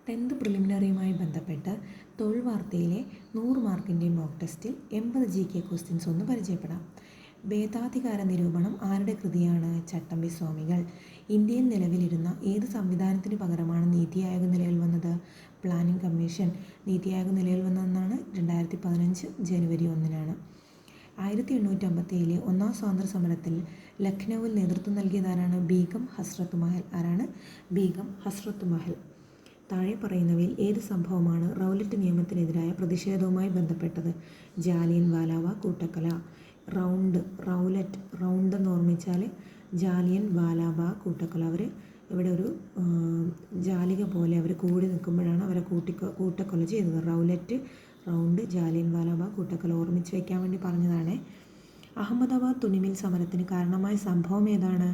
10th പ്രിലിമിനറിയുമായി ബന്ധപ്പെട്ട് തൊഴിൽ വാർത്തയിലെ 100 മാർക്കിൻ്റെ മോക്ക് ടെസ്റ്റിൽ 80 GK ക്വസ്റ്റ്യൻസ് ഒന്ന് പരിചയപ്പെടാം. ഭേദാധികാര നിരൂപണം ആരുടെ കൃതിയാണ്? ചട്ടമ്പി സ്വാമികൾ. ഇന്ത്യയിൽ നിലവിലിരുന്ന ഏത് സംവിധാനത്തിന് പകരമാണ് നീതി ആയോഗ് നിലവിൽ വന്നത്? Planning commission. നീതി ആയോഗ് നിലവിൽ വന്നതെന്നാണ് 2015 ജനുവരി 1-നാണ്. 1857 ഒന്നാം സ്വാതന്ത്ര്യ സമരത്തിൽ ലഖ്നൌവിൽ നേതൃത്വം നൽകിയതാരാണ്? ബീഗം ഹസ്രത്ത് മഹൽ. ആരാണ്? ബീഗം ഹസ്രത്ത് മഹൽ. താഴെ പറയുന്നവയിൽ ഏത് സംഭവമാണ് റൗലറ്റ് നിയമത്തിനെതിരായ പ്രതിഷേധവുമായി ബന്ധപ്പെട്ടത്? ജാലിയൻ വാലാബാഗ് കൂട്ടക്കൊല. റൗണ്ട് എന്ന് ഓർമ്മിച്ചാൽ ജാലിയൻ വാലാബാഗ് കൂട്ടക്കൊല. അവർ ഇവിടെ ഒരു ജാലിക പോലെ അവർ കൂടി നിൽക്കുമ്പോഴാണ് അവരെ കൂട്ടക്കൊല ചെയ്തത്. റൗണ്ട് ജാലിയൻ വാലാബാഗ് കൂട്ടക്കൊല ഓർമ്മിച്ച് വയ്ക്കാൻ വേണ്ടി പറഞ്ഞതാണ്. അഹമ്മദാബാദ് തുണിമിൽ സമരത്തിന് കാരണമായ സംഭവം ഏതാണ്?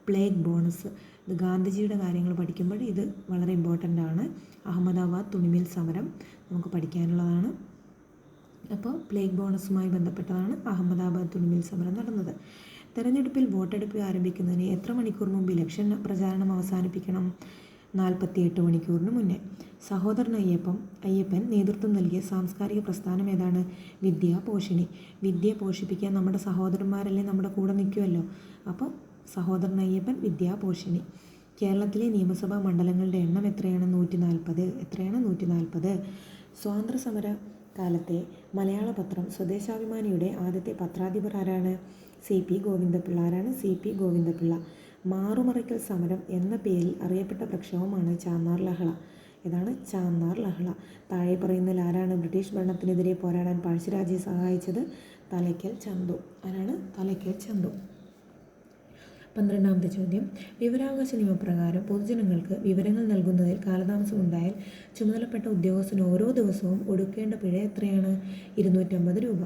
Plague bonus. ഇത് ഗാന്ധിജിയുടെ കാര്യങ്ങൾ പഠിക്കുമ്പോൾ ഇത് വളരെ ഇമ്പോർട്ടൻ്റ് ആണ്. അഹമ്മദാബാദ് തുണിമിൽ സമരം നമുക്ക് പഠിക്കാനുള്ളതാണ്. അപ്പോൾ പ്ലേഗ് ബോണസുമായി ബന്ധപ്പെട്ടതാണ് അഹമ്മദാബാദ് തുണിമിൽ സമരം നടന്നത്. തെരഞ്ഞെടുപ്പിൽ വോട്ടെടുപ്പ് ആരംഭിക്കുന്നതിന് എത്ര മണിക്കൂർ മുമ്പ് ഇലക്ഷൻ പ്രചാരണം അവസാനിപ്പിക്കണം? 48 മണിക്കൂറിന് മുന്നേ. സഹോദരൻ അയ്യപ്പൻ നേതൃത്വം നൽകിയ സാംസ്കാരിക പ്രസ്ഥാനം ഏതാണ്? വിദ്യാപോഷിണി. വിദ്യ പോഷിപ്പിക്കാൻ നമ്മുടെ സഹോദരന്മാരല്ലേ നമ്മുടെ കൂടെ നിൽക്കുമല്ലോ. അപ്പോൾ സഹോദരൻ അയ്യപ്പൻ, വിദ്യാപോഷിണി. കേരളത്തിലെ നിയമസഭാ മണ്ഡലങ്ങളുടെ എണ്ണം എത്രയാണ്? 140. എത്രയാണ്? 140. സ്വാതന്ത്ര്യ സമര കാലത്തെ മലയാള പത്രം സ്വദേശാഭിമാനിയുടെ ആദ്യത്തെ പത്രാധിപർ ആരാണ്? CP ഗോവിന്ദപിള്ള. ആരാണ്? CP ഗോവിന്ദപിള്ള. മാറുമറയ്ക്കൽ സമരം എന്ന പേരിൽ അറിയപ്പെട്ട പ്രക്ഷോഭമാണ് ചാന്നാർ ലഹള. ഇതാണ് ചാന്നാർ ലഹള. താഴെ പറയുന്നതിൽ ആരാണ് ബ്രിട്ടീഷ് ഭരണത്തിനെതിരെ പോരാടാൻ പഴശ്ശിരാജയെ സഹായിച്ചത്? തലയ്ക്കൽ ചന്തു. ആരാണ്? തലയ്ക്കൽ ചന്തു. 12ാമത്തെ ചോദ്യം. വിവരാവകാശ നിയമപ്രകാരം പൊതുജനങ്ങൾക്ക് വിവരങ്ങൾ നൽകുന്നതിൽ കാലതാമസമുണ്ടായാൽ ചുമതലപ്പെട്ട ഉദ്യോഗസ്ഥന് ഓരോ ദിവസവും ഒടുക്കേണ്ട പിഴ എത്രയാണ്? 250 രൂപ.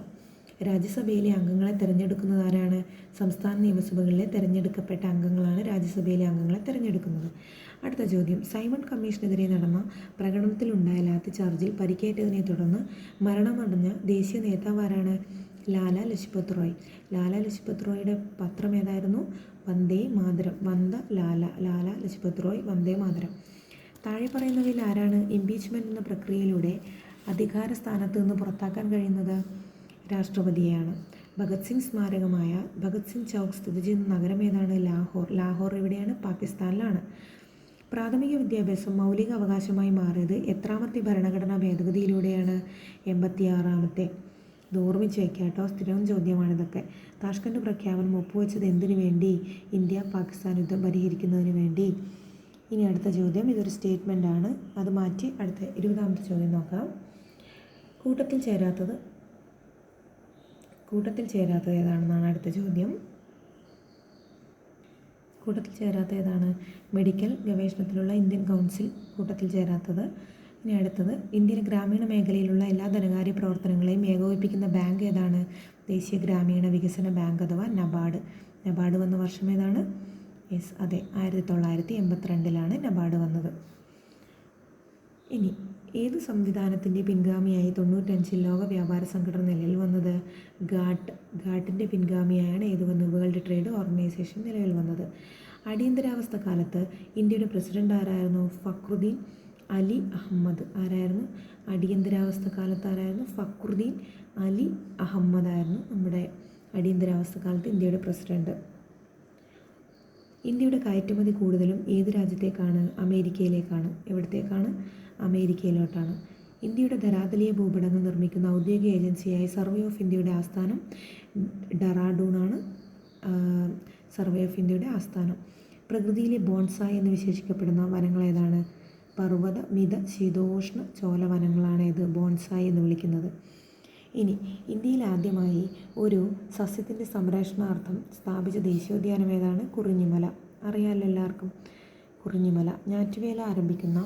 രാജ്യസഭയിലെ അംഗങ്ങളെ തിരഞ്ഞെടുക്കുന്നത് ആരാണ്? സംസ്ഥാന നിയമസഭകളിലെ തിരഞ്ഞെടുക്കപ്പെട്ട അംഗങ്ങളാണ് രാജ്യസഭയിലെ അംഗങ്ങളെ തിരഞ്ഞെടുക്കുന്നത്. അടുത്ത ചോദ്യം. സൈമൺ കമ്മീഷനെതിരെ നടന്ന പ്രകടനത്തിലുണ്ടായ ലാത്തിചാർജിൽ പരിക്കേറ്റതിനെ തുടർന്ന് മരണമടഞ്ഞ ദേശീയ നേതാവ് ആരാണ്? ലാല ലജ്പത് റോയ്. ലാല ലജ്പത് റോയുടെ പത്രം ഏതായിരുന്നു? വന്ദേ മാതരം. ലാല ലജ്പത് റോയ്, വന്ദേ മാതരം. താഴെ പറയുന്നവയിൽ ആരാണ് ഇംപീച്ച്മെൻറ്റ് എന്ന പ്രക്രിയയിലൂടെ അധികാര സ്ഥാനത്ത് നിന്ന് പുറത്താക്കാൻ കഴിയുന്നത്? രാഷ്ട്രപതിയെയാണ്. ഭഗത് സിംഗ് സ്മാരകമായ ഭഗത് സിംഗ് ചൗക്ക് സ്ഥിതി ചെയ്യുന്ന നഗരം ഏതാണ്? ലാഹോർ. ലാഹോർ എവിടെയാണ്? പാകിസ്ഥാനിലാണ്. പ്രാഥമിക വിദ്യാഭ്യാസം മൗലിക അവകാശമായി മാറിയത് എത്രാമത്തെ ഭരണഘടനാ ഭേദഗതിയിലൂടെയാണ്? 86ാമത്തെ. ഇത് ഓർമ്മിച്ച് വയ്ക്കുക കേട്ടോ, സ്ഥിരം ചോദ്യമാണിതൊക്കെ. താഷ്കന്റ് പ്രഖ്യാപനം ഒപ്പുവെച്ചത് എന്തിനു വേണ്ടി? ഇന്ത്യ പാകിസ്ഥാൻ യുദ്ധം പരിഹരിക്കുന്നതിന് വേണ്ടി. ഇനി അടുത്ത ചോദ്യം, ഇതൊരു സ്റ്റേറ്റ്മെൻ്റ് ആണ്, അത് മാറ്റി അടുത്ത 20ാമത്തെ ചോദ്യം നോക്കാം. കൂട്ടത്തിൽ ചേരാത്തത് ഏതാണെന്നാണ് അടുത്ത ചോദ്യം. കൂട്ടത്തിൽ ചേരാത്ത ഏതാണ്? മെഡിക്കൽ ഗവേഷണത്തിലുള്ള ഇന്ത്യൻ കൗൺസിൽ കൂട്ടത്തിൽ ചേരാത്തത്. ഇനി അടുത്തത്, ഇന്ത്യയിലെ ഗ്രാമീണ മേഖലയിലുള്ള എല്ലാ ധനകാര്യ പ്രവർത്തനങ്ങളെയും ഏകോപിപ്പിക്കുന്ന ബാങ്ക് ഏതാണ്? ദേശീയ ഗ്രാമീണ വികസന ബാങ്ക് അഥവാ നബാർഡ്. നബാർഡ് വന്ന വർഷം ഏതാണ്? അതെ, 1982-ലാണ് നബാർഡ് വന്നത്. ഇനി ഏത് സംവിധാനത്തിൻ്റെ പിൻഗാമിയായി 95-ൽ ലോക വ്യാപാര സംഘടന നിലവിൽ വന്നത്? ഗാട്ടിൻ്റെ പിൻഗാമിയായാണ് ഏത് വന്നത്? വേൾഡ് ട്രേഡ് ഓർഗനൈസേഷൻ നിലവിൽ വന്നത്. അടിയന്തരാവസ്ഥ കാലത്ത് ഇന്ത്യയുടെ പ്രസിഡന്റ് ആരായിരുന്നു? ഫക്രുദ്ദീൻ അലി അഹമ്മദ്. ആരായിരുന്നു? അടിയന്തരാവസ്ഥ കാലത്ത് ആരായിരുന്നു? ഫക്രുദ്ദീൻ അലി അഹമ്മദ് ആയിരുന്നു നമ്മുടെ അടിയന്തരാവസ്ഥ കാലത്ത് ഇന്ത്യയുടെ പ്രസിഡന്റ്. ഇന്ത്യയുടെ കയറ്റുമതി കൂടുതലും ഏത് രാജ്യത്തേക്കാണ്? അമേരിക്കയിലേക്കാണ്. എവിടത്തേക്കാണ്? അമേരിക്കയിലോട്ടാണ്. ഇന്ത്യയുടെ ധരാതലീയ ഭൂപടങ്ങൾ നിർമ്മിക്കുന്ന ഔദ്യോഗിക ഏജൻസിയായ സർവേ ഓഫ് ഇന്ത്യയുടെ ആസ്ഥാനം ഡെറാഡൂണാണ്. സർവേ ഓഫ് ഇന്ത്യയുടെ ആസ്ഥാനം. പ്രകൃതിയിലെ ബോൺസായി എന്ന് വിശേഷിക്കപ്പെടുന്ന വനങ്ങൾ ഏതാണ്? പർവ്വത മിത ശീതോഷ്ണ ചോല വനങ്ങളാണ് ഇത് ബോൺസായി എന്ന് വിളിക്കുന്നത്. ഇനി ഇന്ത്യയിൽ ആദ്യമായി ഒരു സസ്യത്തിൻ്റെ സംരക്ഷണാർത്ഥം സ്ഥാപിച്ച ദേശീയോദ്യാനം ഏതാണ്? കുറിഞ്ഞിമല. അറിയാമല്ലോ എല്ലാവർക്കും കുറിഞ്ഞിമല. ഞാറ്റുവേല ആരംഭിക്കുന്ന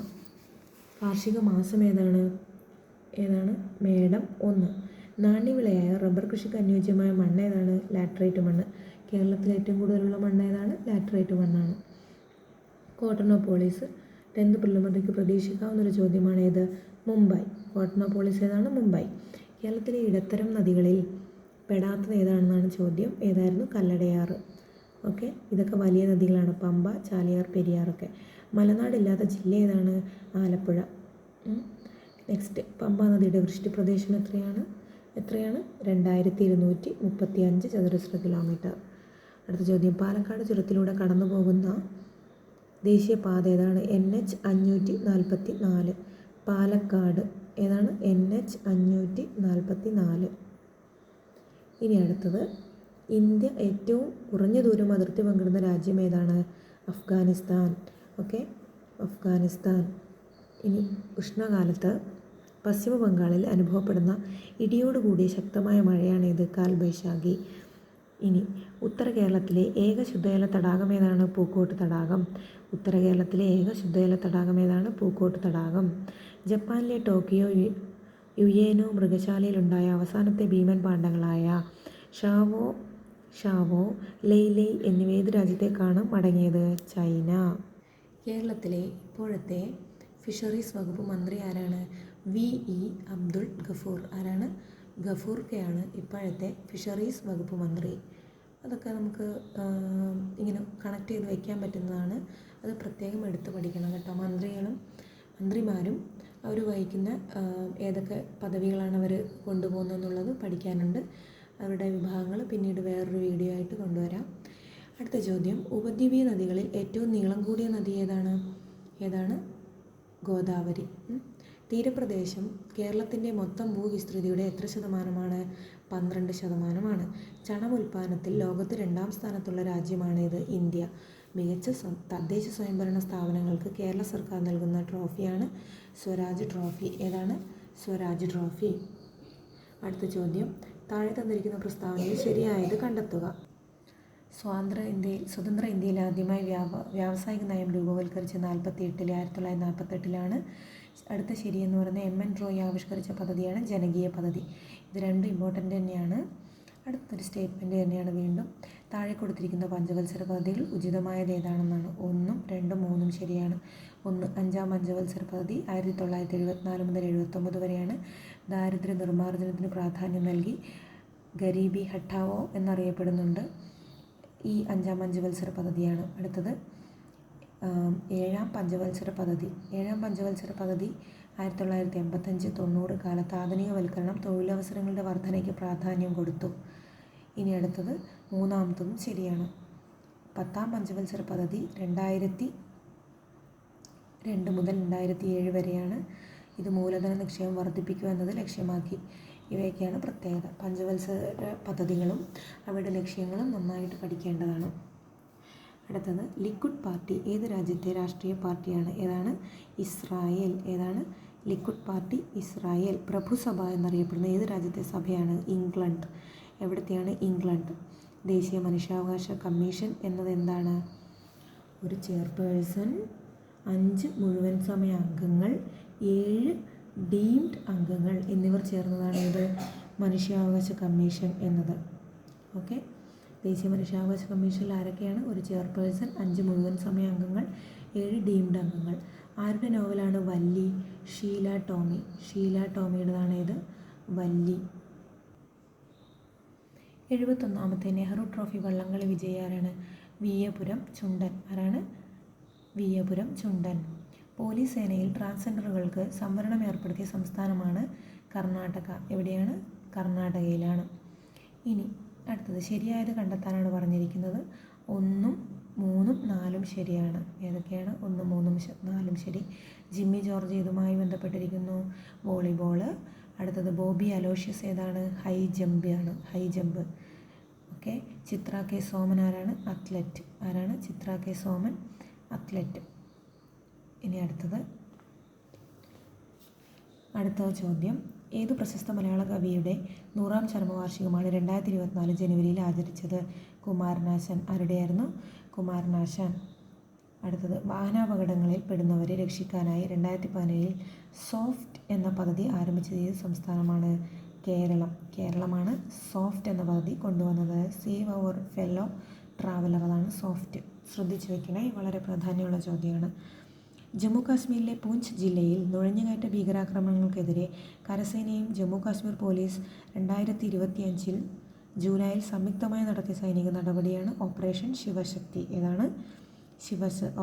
കാർഷിക മാസം ഏതാണ്? മേടം 1. നാണ്യവിളയായ റബ്ബർ കൃഷിക്ക് അനുയോജ്യമായ മണ്ണ് ഏതാണ്? ലാറ്ററൈറ്റ് മണ്ണ്. കേരളത്തിൽ ഏറ്റവും കൂടുതലുള്ള മണ്ണ് ഏതാണ്? ലാറ്ററൈറ്റ് മണ്ണാണ്. കോട്ടണോപോളിസ് 10th പ്രിലിമിനറിക്ക് പ്രതീക്ഷിക്കാവുന്നൊരു ചോദ്യമാണ്. ഏത്? മുംബൈ. കോട്ടണോപോളിസ് ഏതാണ്? മുംബൈ. കേരളത്തിലെ ഇടത്തരം നദികളിൽ പെടാത്തത് ഏതാണെന്നാണ് ചോദ്യം. ഏതായിരുന്നു? കല്ലടയാറ്. ഓക്കെ, ഇതൊക്കെ വലിയ നദികളാണ്. പമ്പ, ചാലിയാർ, പെരിയാറൊക്കെ. മലനാടില്ലാത്ത ജില്ല ഏതാണ്? ആലപ്പുഴ. നെക്സ്റ്റ്, പമ്പാ നദിയുടെ വൃഷ്ടിപ്രദേശം എത്രയാണ് 2235 ചതുരശ്ര കിലോമീറ്റർ. അടുത്ത ചോദ്യം, പാലക്കാട് ചുരത്തിലൂടെ കടന്നു പോകുന്ന ദേശീയപാത ഏതാണ്? NH 544. പാലക്കാട് ഏതാണ്? NH 544. ഇനി അടുത്തത്, ഇന്ത്യ ഏറ്റവും കുറഞ്ഞ ദൂരം അതിർത്തി പങ്കിടുന്ന രാജ്യം ഏതാണ്? അഫ്ഗാനിസ്ഥാൻ. ഓക്കെ, അഫ്ഗാനിസ്ഥാൻ. ഇനി ഉഷ്ണകാലത്ത് പശ്ചിമ ബംഗാളിൽ അനുഭവപ്പെടുന്ന ഇടിയോടുകൂടിയ ശക്തമായ മഴയാണേത്? കാൽബൈശാഖി. ഇനി ഉത്തര കേരളത്തിലെ ഏക ശുദ്ധജല തടാകം ഏതാണ്? പൂക്കോട്ട് തടാകം. ഉത്തര കേരളത്തിലെ ഏക ശുദ്ധജല തടാകം ഏതാണ്? പൂക്കോട്ട് തടാകം. ജപ്പാനിലെ ടോക്കിയോ യുയേനോ മൃഗശാലയിലുണ്ടായ അവസാനത്തെ ഭീമൻ പാണ്ഡങ്ങളായ ഷാവോ, ലെയ് എന്നിവ ഏത് രാജ്യത്തേക്കാണ് മടങ്ങിയത്? ചൈന. കേരളത്തിലെ ഇപ്പോഴത്തെ ഫിഷറീസ് വകുപ്പ് മന്ത്രി ആരാണ്? VE അബ്ദുൾ ഗഫൂർ. ആരാണ്? ഗഫൂർ കെയാണ് ഇപ്പോഴത്തെ ഫിഷറീസ് വകുപ്പ് മന്ത്രി. അതൊക്കെ നമുക്ക് ഇങ്ങനെ കണക്ട് ചെയ്ത് വയ്ക്കാൻ പറ്റുന്നതാണ്. അത് പ്രത്യേകം എടുത്ത് പഠിക്കണം കേട്ടോ. മന്ത്രിമാരും അവർ വഹിക്കുന്ന ഏതൊക്കെ പദവികളാണ് അവർ കൊണ്ടുപോകുന്നതെന്നുള്ളത് പഠിക്കാനുണ്ട്. അവരുടെ വിഭാഗങ്ങൾ പിന്നീട് വേറൊരു വീഡിയോ ആയിട്ട് കൊണ്ടുവരാം. അടുത്ത ചോദ്യം, ഉപദ്വീപീയ നദികളിൽ ഏറ്റവും നീളം കൂടിയ നദി ഏതാണ്? ഗോദാവരി. തീരപ്രദേശം കേരളത്തിൻ്റെ മൊത്തം ഭൂവിസ്തൃതിയുടെ എത്ര ശതമാനമാണ്? 12%. ചണം ഉൽപ്പാദനത്തിൽ ലോകത്ത് 2ാം സ്ഥാനത്തുള്ള രാജ്യമാണേത്? ഇന്ത്യ. മികച്ച തദ്ദേശ സ്വയംഭരണ സ്ഥാപനങ്ങൾക്ക് കേരള സർക്കാർ നൽകുന്ന ട്രോഫിയാണ് സ്വരാജ് ട്രോഫി. ഏതാണ്? സ്വരാജ് ട്രോഫി. അടുത്ത ചോദ്യം, താഴെ തന്നിരിക്കുന്ന പ്രസ്താവനയിൽ ശരിയായത് കണ്ടെത്തുക. സ്വതന്ത്ര ഇന്ത്യയിൽ ആദ്യമായി വ്യാവസായിക നയം രൂപവൽക്കരിച്ച് 1948 അടുത്ത ശരിയെന്ന് പറയുന്നത് MN റോയ് ആവിഷ്കരിച്ച പദ്ധതിയാണ് ജനകീയ പദ്ധതി. ഇത് രണ്ടും ഇമ്പോർട്ടൻ്റ് തന്നെയാണ്. അടുത്തൊരു സ്റ്റേറ്റ്മെൻറ്റ് തന്നെയാണ് വീണ്ടും. താഴെ കൊടുത്തിരിക്കുന്ന പഞ്ചവത്സര പദ്ധതികൾ ഉചിതമായത് ഏതാണെന്നാണ്. 1, 2, 3 ശരിയാണ്. 1, 5ാം പഞ്ചവത്സര പദ്ധതി 1974 മുതൽ 79 വരെയാണ്. ദാരിദ്ര്യ നിർമ്മാർജ്ജനത്തിന് പ്രാധാന്യം നൽകി ഗരീബി ഹഠാവോ എന്നറിയപ്പെടുന്നുണ്ട്. ഈ 5ാം പഞ്ചവത്സര പദ്ധതിയാണ്. അടുത്തത് 7ാം പഞ്ചവത്സര പദ്ധതി. 7ാം പഞ്ചവത്സര പദ്ധതി 1985-90 കാലത്ത് ആധുനികവൽക്കരണം, തൊഴിലവസരങ്ങളുടെ വർധനയ്ക്ക് പ്രാധാന്യം കൊടുത്തു. ഇനി അടുത്തത് 3ാമത്തതും ശരിയാണ്. 10ാം പഞ്ചവത്സര പദ്ധതി 2002 മുതൽ 2007 വരെയാണ്. ഇത് മൂലധന നിക്ഷേപം വർദ്ധിപ്പിക്കുക എന്നത് ലക്ഷ്യമാക്കി. ഇവയൊക്കെയാണ് പ്രത്യേകത. പഞ്ചവത്സര പദ്ധതികളും അവയുടെ ലക്ഷ്യങ്ങളും നന്നായിട്ട് പഠിക്കേണ്ടതാണ്. അടുത്തത്, ലിക്വിഡ് പാർട്ടി ഏത് രാജ്യത്തെ രാഷ്ട്രീയ പാർട്ടിയാണ്? ഏതാണ്? ഇസ്രായേൽ. ഏതാണ്? Liquid party Israel. പ്രഭുസഭ എന്നറിയപ്പെടുന്ന ഏത് രാജ്യത്തെ സഭയാണ്? ഇംഗ്ലണ്ട്. എവിടത്തെയാണ്? ഇംഗ്ലണ്ട്. ദേശീയ മനുഷ്യാവകാശ കമ്മീഷൻ എന്നത് എന്താണ്? ഒരു ചെയർപേഴ്സൺ, 5 മുഴുവൻ സമയ അംഗങ്ങൾ, 7 ഡീംഡ് അംഗങ്ങൾ എന്നിവർ ചേർന്നതാണ് ഇത് മനുഷ്യാവകാശ കമ്മീഷൻ എന്നത്. ഓക്കെ, ദേശീയ മനുഷ്യാവകാശ കമ്മീഷനിൽ ആരൊക്കെയാണ്? ഒരു ചെയർപേഴ്സൺ, 5 മുഴുവൻ സമയ അംഗങ്ങൾ, 7 ഡീംഡ് അംഗങ്ങൾ. ആരുടെ നോവലാണ് വല്ലി? ഷീല ടോമിയുടേതാണ് ഇത് വല്ലി. 71ാമത്തെ നെഹ്റു ട്രോഫി വള്ളംകളി വിജയി ആരാണ്? വിയ്യപുരം ചുണ്ടൻ. ആരാണ്? വിയ്യപുരം ചുണ്ടൻ. പോലീസ് സേനയിൽ ട്രാൻസ്ജെൻഡറുകൾക്ക് സംവരണം ഏർപ്പെടുത്തിയ സംസ്ഥാനമാണ് കർണാടക. എവിടെയാണ്? കർണാടകയിലാണ്. ഇനി അടുത്തത്, ശരിയായത് കണ്ടെത്താനാണ് പറഞ്ഞിരിക്കുന്നത്. 1, 3, 4 ശരിയാണ്. ഏതൊക്കെയാണ്? 1, 3, 4 ശരി. ജിമ്മി ജോർജ് ഇതുമായി ബന്ധപ്പെട്ടിരിക്കുന്നു? വോളിബോള്. അടുത്തത്, ബോബി അലോഷ്യസ് ഏതാണ്? High jump. ഓക്കെ. ചിത്ര കെ സോമൻ ആരാണ്? അത്ലറ്റ്. ആരാണ്? ചിത്ര കെ സോമൻ അത്ലറ്റ്. ഇനി അടുത്ത ചോദ്യം, ഏതു പ്രശസ്ത മലയാള കവിയുടെ 100ാം ചരമവാർഷികമാണ് 2024 ജനുവരിയിൽ ആചരിച്ചത്? കുമാരനാശാൻ. ആരുടെയായിരുന്നു? കുമാരനാശാൻ. അടുത്തത്, വാഹനാപകടങ്ങളിൽ പെടുന്നവരെ രക്ഷിക്കാനായി 2017 സോഫ്റ്റ് എന്ന പദ്ധതി ആരംഭിച്ച ഏത് സംസ്ഥാനമാണ്? കേരളമാണ് സോഫ്റ്റ് എന്ന പദ്ധതി കൊണ്ടുവന്നത്. സേവ് അവർ ഫെല്ലോ ട്രാവലർ, അതാണ് സോഫ്റ്റ്. ശ്രദ്ധിച്ചു വെക്കണേ, വളരെ പ്രാധാന്യമുള്ള ചോദ്യമാണ്. ജമ്മു കാശ്മീരിലെ പൂഞ്ച് ജില്ലയിൽ നുഴഞ്ഞുകയറ്റ ഭീകരാക്രമണങ്ങൾക്കെതിരെ കരസേനയും ജമ്മു കാശ്മീർ പോലീസ് 2025 ജൂലൈയിൽ സംയുക്തമായി നടത്തിയ സൈനിക നടപടിയാണ് ഓപ്പറേഷൻ ശിവശക്തി. ഏതാണ്?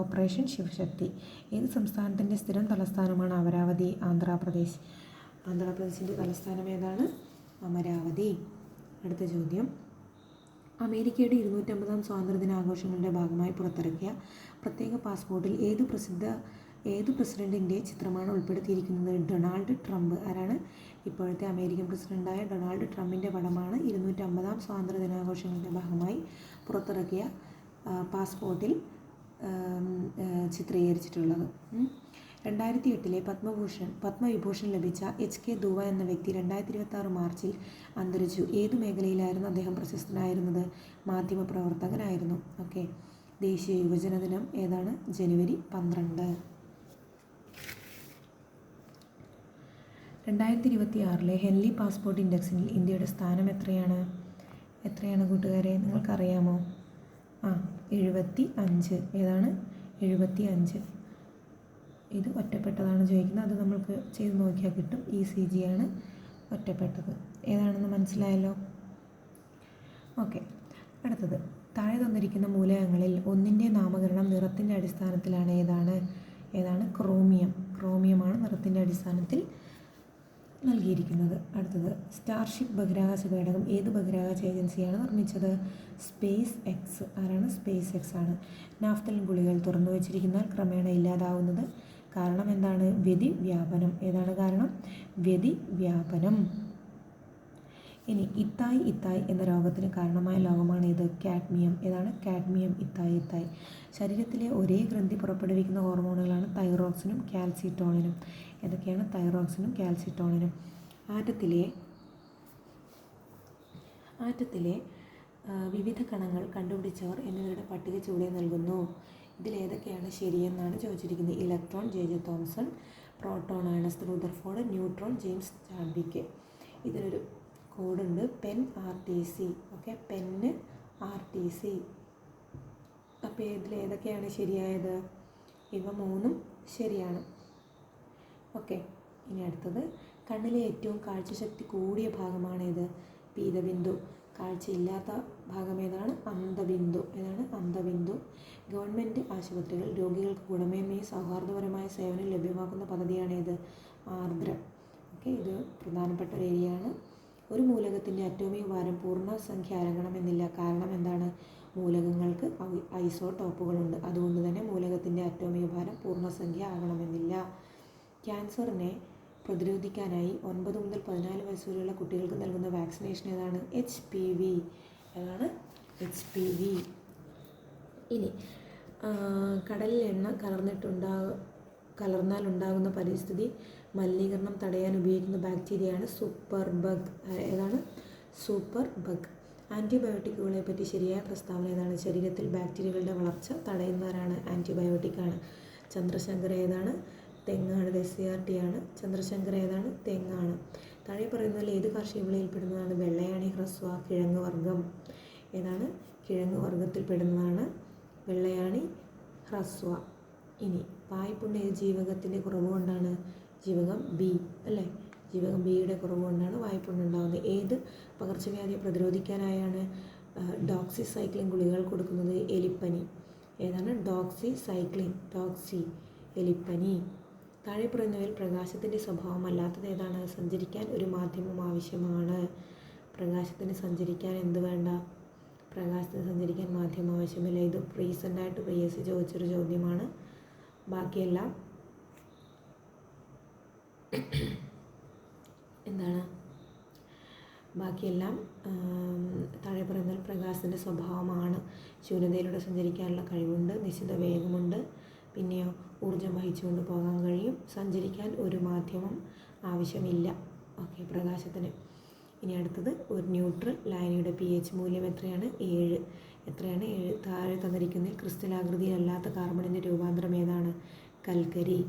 ഓപ്പറേഷൻ ശിവശക്തി. ഏത് സംസ്ഥാനത്തിൻ്റെ സ്ഥിരം തലസ്ഥാനമാണ് അമരാവതി? ആന്ധ്രാപ്രദേശ്. ആന്ധ്രാപ്രദേശിൻ്റെ തലസ്ഥാനം ഏതാണ്? അമരാവതി. അടുത്ത ചോദ്യം, അമേരിക്കയുടെ 250-ാം സ്വാതന്ത്ര്യദിനാഘോഷങ്ങളുടെ ഭാഗമായി പുറത്തിറക്കിയ പ്രത്യേക പാസ്പോർട്ടിൽ ഏതു പ്രസിഡന്റിൻ്റെ ചിത്രമാണ് ഉൾപ്പെടുത്തിയിരിക്കുന്നത്? Donald Trump. ആരാണ്? ഇപ്പോഴത്തെ അമേരിക്കൻ പ്രസിഡന്റായ ഡൊണാൾഡ് ട്രംപിൻ്റെ പടമാണ് 250-ാം സ്വാതന്ത്ര്യദിനാഘോഷങ്ങളുടെ ഭാഗമായി പുറത്തിറക്കിയ പാസ്പോർട്ടിൽ ചിത്രീകരിച്ചിട്ടുള്ളത്. 2008 പത്മവിഭൂഷൺ ലഭിച്ച HK ദുവ എന്ന വ്യക്തി 2026 മാർച്ചിൽ അന്തരിച്ചു. ഏതു മേഖലയിലായിരുന്നു അദ്ദേഹം പ്രശസ്തനായിരുന്നത്? മാധ്യമപ്രവർത്തകനായിരുന്നു. ഓക്കെ. ദേശീയ യുവജന ദിനം ഏതാണ്? ജനുവരി 12. 2026 ഹെൻലി പാസ്പോർട്ട് ഇൻഡെക്സിൽ ഇന്ത്യയുടെ സ്ഥാനം എത്രയാണ് കൂട്ടുകാരെ? നിങ്ങൾക്കറിയാമോ? 75. ഏതാണ്? 75. ഇത് ഒറ്റപ്പെട്ടതാണ് ചോദിക്കുന്നത്. അത് നമ്മൾക്ക് ചെയ്ത് നോക്കിയാൽ കിട്ടും. ECG ആണ് ഒറ്റപ്പെട്ടത്. ഏതാണെന്ന് മനസ്സിലായല്ലോ? ഓക്കെ. അടുത്തത്, താഴെ തന്നിരിക്കുന്ന മൂലകങ്ങളിൽ ഒന്നിൻ്റെ നാമകരണം നിറത്തിൻ്റെ അടിസ്ഥാനത്തിലാണ്. ഏതാണ്? ക്രോമിയമാണ് നിറത്തിൻ്റെ അടിസ്ഥാനത്തിൽ നൽകിയിരിക്കുന്നത്. അടുത്തത്, സ്റ്റാർഷിപ്പ് ബഹിരാകാശ പേടകം ഏത് ബഹിരാകാശ ഏജൻസിയാണ് നിർമ്മിച്ചത്? Space X. ആരാണ്? സ്പേസ് എക്സ് ആണ്. നാഫ്തലിൻ ഗുളികകൾ തുറന്നു വച്ചിരിക്കുന്നാൽ ക്രമേണ ഇല്ലാതാവുന്നത് കാരണം എന്താണ്? വ്യതിവ്യാപനം. ഏതാണ് കാരണം? വ്യതിവ്യാപനം. ഇനി ഇത്തായ് എന്ന രോഗത്തിന് കാരണമായ ലോഹമാണ് ഏത്? കാഡ്മിയം. ഏതാണ്? കാഡ്മിയം. ഇത്തായ്. ശരീരത്തിലെ ഒരേ ഗ്രന്ഥി പുറപ്പെടുവിക്കുന്ന ഹോർമോണുകളാണ് തൈറോക്സിനും കാൽസിറ്റോണിനും. ഏതൊക്കെയാണ്? തൈറോക്സിനും കാൽസിറ്റോണിനും. ആറ്റത്തിലെ വിവിധ കണങ്ങൾ കണ്ടുപിടിച്ചവർ എന്നിവരുടെ പട്ടിക ചുവടെ നൽകുന്നു. ഇതിലേതൊക്കെയാണ് ശരിയെന്നാണ് ചോദിച്ചിരിക്കുന്നത്. Electron J.J. Thomson, proton Ernest Rutherford, neutron James Chadwick. ഇതിനൊരു കോഡുണ്ട്, pen RTC. Okay, pen RTC. അപ്പോൾ ഇതിലേതൊക്കെയാണ് ശരിയായത്? ഇവ മൂന്നും ശരിയാണ്. ഓക്കെ. ഇനി അടുത്തത്, കണ്ണിലെ ഏറ്റവും കാഴ്ചശക്തി കൂടിയ ഭാഗമാണേത്? പീതബിന്ദു. കാഴ്ചയില്ലാത്ത ഭാഗം ഏതാണ്? അന്ധബിന്ദു. ഏതാണ്? അന്ധബിന്ദു. ഗവൺമെൻറ് ആശുപത്രികൾ രോഗികൾക്ക് ഗുണമേന്മയും സൗഹാർദ്ദപരമായ സേവനം ലഭ്യമാക്കുന്ന പദ്ധതിയാണേത്? ആർദ്രം. ഓക്കെ, ഇത് പ്രധാനപ്പെട്ട ഒരു ഏരിയയാണ്. ഒരു മൂലകത്തിൻ്റെ അറ്റോമിക ഭാരം പൂർണ്ണസംഖ്യ ആകണമെന്നില്ല. കാരണം എന്താണ്? മൂലകങ്ങൾക്ക് ഐസോടോപ്പുകളുണ്ട്. അതുകൊണ്ട് തന്നെ മൂലകത്തിൻ്റെ അറ്റോമിക ഭാരം പൂർണ്ണസംഖ്യ ആകണമെന്നില്ല. ക്യാൻസറിനെ പ്രതിരോധിക്കാനായി 9 മുതൽ 14 വയസ്സ് വരെയുള്ള കുട്ടികൾക്ക് നൽകുന്ന വാക്സിനേഷൻ ഏതാണ്? HPV. ഏതാണ്? HPV. ഇനി കടലിൽ എണ്ണ കലർന്നാൽ ഉണ്ടാകുന്ന പരിസ്ഥിതി മലിനീകരണം തടയാൻ ഉപയോഗിക്കുന്ന ബാക്ടീരിയയാണ് സൂപ്പർ ബഗ്. ഏതാണ്? Super bug. ആൻറ്റിബയോട്ടിക്കുകളെ പറ്റി ശരിയായ പ്രസ്താവന ഏതാണ്? ശരീരത്തിൽ ബാക്ടീരിയകളുടെ വളർച്ച തടയുന്നവരാണ് ആൻറ്റിബയോട്ടിക്കാണ്. ചന്ദ്രശങ്കര ഏതാണ്? തെങ്ങാണ്. SCRT ആണ്. ചന്ദ്രശങ്കര ഏതാണ്? തെങ്ങാണ്. താഴെ പറയുന്നതിൽ ഏത് കാർഷിക വിളയിൽപ്പെടുന്നതാണ്? വെള്ളയാണി, ഹ്രസ്വ, കിഴങ്ങ് വർഗ്ഗം. ഏതാണ്? കിഴങ്ങ് വർഗ്ഗത്തിൽപ്പെടുന്നതാണ് വെള്ളയാണി, ഹ്രസ്വ. ഇനി വായ്പുണ്ണ് ഏത് ജീവകത്തിൻ്റെ കുറവ് കൊണ്ടാണ്? ജീവകം B അല്ലേ? ജീവകം Bയുടെ കുറവ് കൊണ്ടാണ് വായ്പുണ്ണുണ്ടാകുന്നത്. ഏത് പകർച്ചവ്യാധിയെ പ്രതിരോധിക്കാനായാണ് ഡോക്സിസൈക്ലിൻ ഗുളികകൾ കൊടുക്കുന്നത്? എലിപ്പനി. ഏതാണ്? ഡോക്സി, എലിപ്പനി. താഴെ പറയുന്നവയിൽ പ്രകാശത്തിൻ്റെ സ്വഭാവമല്ലാത്തത് ഏതാണ്? സഞ്ചരിക്കാൻ ഒരു മാധ്യമം ആവശ്യമാണ്. പ്രകാശത്തിന് സഞ്ചരിക്കാൻ എന്ത് വേണ്ട? പ്രകാശത്തിന് സഞ്ചരിക്കാൻ മാധ്യമം ആവശ്യമില്ല. ഇത് റീസെൻ്റായിട്ട് PSC ചോദിച്ചൊരു ചോദ്യമാണ്. ബാക്കിയെല്ലാം എന്താണ്? ബാക്കിയെല്ലാം താഴെ പറയുന്നതിൽ പ്രകാശത്തിൻ്റെ സ്വഭാവമാണ്. ശൂന്യതയിലൂടെ സഞ്ചരിക്കാനുള്ള കഴിവുണ്ട്, നിശ്ചിത വേഗമുണ്ട്, പിന്നെയോ ഊർജ്ജം വഹിച്ചുകൊണ്ട് പോകാൻ കഴിയും. സഞ്ചരിക്കാൻ ഒരു മാധ്യമം ആവശ്യമില്ല. ഓക്കെ, പ്രകാശത്തിന്. ഇനി അടുത്തത്, ഒരു ന്യൂട്രൽ ലായനിയുടെ pH മൂല്യം എത്രയാണ്? 7. എത്രയാണ്? 7. താഴെ തന്നിരിക്കുന്നതിൽ ക്രിസ്റ്റലാകൃതിയിലല്ലാത്ത കാർബണിൻ്റെ രൂപാന്തരം ഏതാണ്? കൽക്കരി.